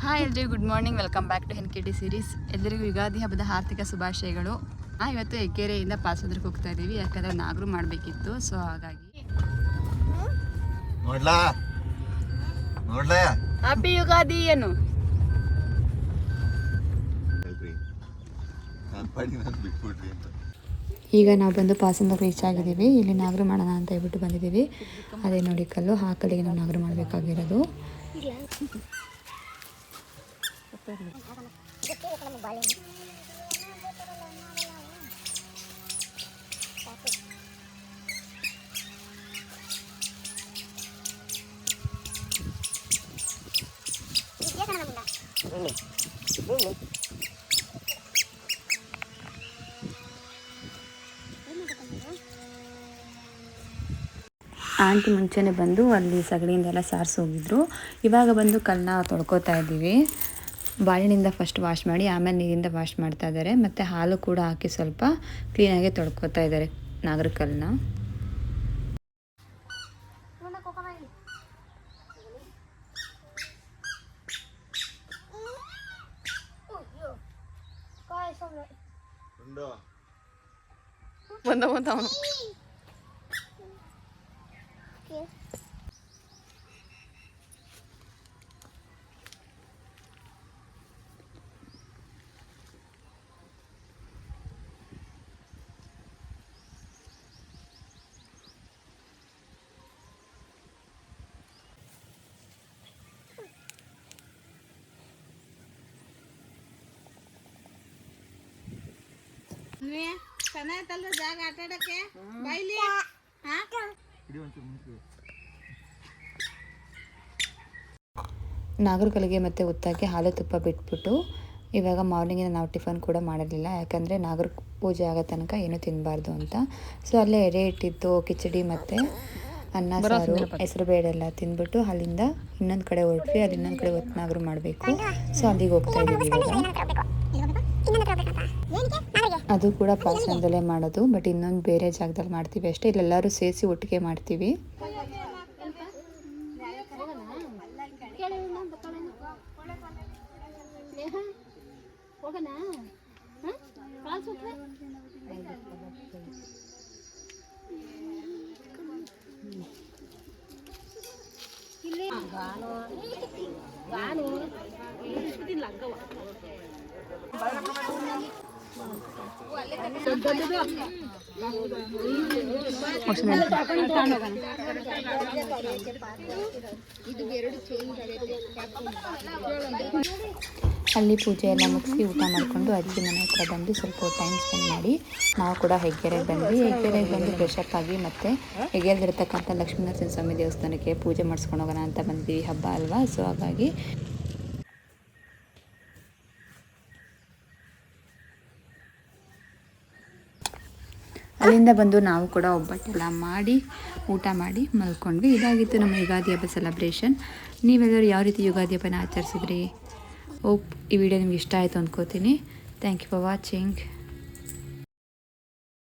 Hi ಎಲ್ರಿಗೂ good morning, welcome back to NKT series. ಎಲ್ಲರಿಗೂ ಯುಗಾದಿ ಹಬ್ಬದ ಆರ್ಥಿಕ ಶುಭಾಶಯಗಳು. ಇವತ್ತು ಹೆಗ್ಗೆರೆಯಿಂದ ಪಾಸಂದ್ರಕ್ಕೆ ಹೋಗ್ತಾ ಇದ್ದೀವಿ, ಯಾಕಂದರೆ ನಾಗರು ಮಾಡಬೇಕಿತ್ತು. ಸೊ ಹಾಗಾಗಿ ಹ್ಯಾಪಿ ಯುಗಾದಿ ಏನು. ಈಗ ನಾವು ಬಂದು ಪಾಸಂದ್ರಕ್ಕೆ ರೀಚ್ ಆಗಿದ್ದೀವಿ. ಇಲ್ಲಿ ನಾಗರು ಮಾಡೋಣ ಅಂತ ಹೇಳ್ಬಿಟ್ಟು ಬಂದಿದ್ದೀವಿ. ಅದೇ ನೋಡಿ ಕಲ್ಲು, ಆ ಕಡೆಗೆ ನಾವು ನಾಗರು ಮಾಡಬೇಕಾಗಿರೋದು. ಆಂಟಿ ಮುಂಚೆನೇ ಬಂದು ಅಲ್ಲಿ ಸಗಣಿಯಿಂದೆಲ್ಲ ಸಾರಿಸಿ ಹೋಗಿದ್ರು. ಇವಾಗ ಬಂದು ಕಲ್ಲನ್ನ ತೊಳ್ಕೊತಾ ಇದ್ದೀವಿ. ಬಾಳೆನಿಂದ ಫಸ್ಟ್ ವಾಶ್ ಮಾಡಿ ಆಮೇಲೆ ನೀರಿಂದ ವಾಶ್ ಮಾಡ್ತಾ ಇದ್ದಾರೆ. ಮತ್ತು ಹಾಲು ಕೂಡ ಹಾಕಿ ಸ್ವಲ್ಪ ಕ್ಲೀನಾಗಿ ತೊಳ್ಕೊತಾ ಇದ್ದಾರೆ ನಾಗರ ಕಲ್ಲನ್ನ. ಚೆನ್ನಾಯ್ತಲ್ಲ ಜಾಗ ಆಟ ಆಡಕ್ಕೆ. ಬೈಲಿ ನಾಗರ ಕಲ್ಲಿಗೆ ಮತ್ತು ಉತ್ತಕ್ಕೆ ಹಾಲು ತುಪ್ಪ ಬಿಟ್ಬಿಟ್ಟು ಇವಾಗ ಮಾರ್ನಿಂಗಿನ ನಾವು ಟಿಫನ್ ಕೂಡ ಮಾಡಿರಲಿಲ್ಲ, ಯಾಕಂದರೆ ನಾಗರ ಪೂಜೆ ಆಗೋ ತನಕ ಏನೂ ತಿನ್ನಬಾರ್ದು ಅಂತ. ಸೊ ಅಲ್ಲೇ ಎಡೆ ಇಟ್ಟಿದ್ದು ಕಿಚಡಿ ಮತ್ತು ಅನ್ನ ಸಾರು ಹೆಸರು ಬೇಳೆ ಎಲ್ಲ ತಿಂದ್ಬಿಟ್ಟು ಅಲ್ಲಿಂದ ಇನ್ನೊಂದು ಕಡೆ ಹೊರಟ್ವಿ. ಅಲ್ಲಿ ಇನ್ನೊಂದು ಕಡೆ ಹೊತ್ತು ನಾಗರು ಮಾಡಬೇಕು. ಸೊ ಅಲ್ಲಿಗೆ ಹೋಗ್ತಾ ಇದ್ದೀವಿ ಇವಾಗ. ಅದು ಕೂಡ ಪಾಸಂದಲ್ಲೇ ಮಾಡೋದು, ಬಟ್ ಇನ್ನೊಂದು ಬೇರೆ ಜಾಗದಲ್ಲಿ ಮಾಡ್ತೀವಿ ಅಷ್ಟೇ. ಇಲ್ಲೆಲ್ಲರೂ ಸೇರಿಸಿ ಒಟ್ಟಿಗೆ ಮಾಡ್ತೀವಿ. ಅಲ್ಲಿ ಪೂಜೆ ಎಲ್ಲ ಮುಗಿಸಿ ಊಟ ಮಾಡಿಕೊಂಡು ಅಜ್ಜಿ ಮನೆ ಹತ್ರ ಬಂದು ಸ್ವಲ್ಪ ಟೈಮ್ ಸ್ಪೆಂಡ್ ಮಾಡಿ ನಾವು ಕೂಡ ಹೆಗ್ಗೆರೆಗೆ ಬಂದ್ವಿ. ಹೆಗ್ಗೆರೆಗೆ ಬಂದು ಫ್ರೆಶಪ್ ಆಗಿ ಮತ್ತು ಹೆಗ್ಗೆರೆದಿರ್ತಕ್ಕಂಥ ಲಕ್ಷ್ಮೀನರಸಿಂಹ ಸ್ವಾಮಿ ದೇವಸ್ಥಾನಕ್ಕೆ ಪೂಜೆ ಮಾಡಿಸ್ಕೊಂಡು ಹೋಗೋಣ ಅಂತ ಬಂದ್ವಿ, ಹಬ್ಬ ಅಲ್ವಾ. ಸೊ ಹಾಗಾಗಿ ಅಲ್ಲಿಂದ ಬಂದು ನಾವು ಕೂಡ ಒಬ್ಬಟ್ಟೆಲ್ಲ ಮಾಡಿ ಊಟ ಮಾಡಿ ಮಲ್ಕೊಂಡ್ವಿ. ಇದಾಗಿತ್ತು ನಮ್ಮ ಯುಗಾದಿ ಹಬ್ಬ ಸೆಲೆಬ್ರೇಷನ್. ನೀವೆಲ್ಲರೂ ಯಾವ ರೀತಿ ಯುಗಾದಿ ಹಬ್ಬನ ಆಚರಿಸಿದ್ರಿ? ಈ ವಿಡಿಯೋ ನಿಮ್ಗೆ ಇಷ್ಟ ಆಯಿತು ಅಂದ್ಕೋತೀನಿ. Thank you for watching.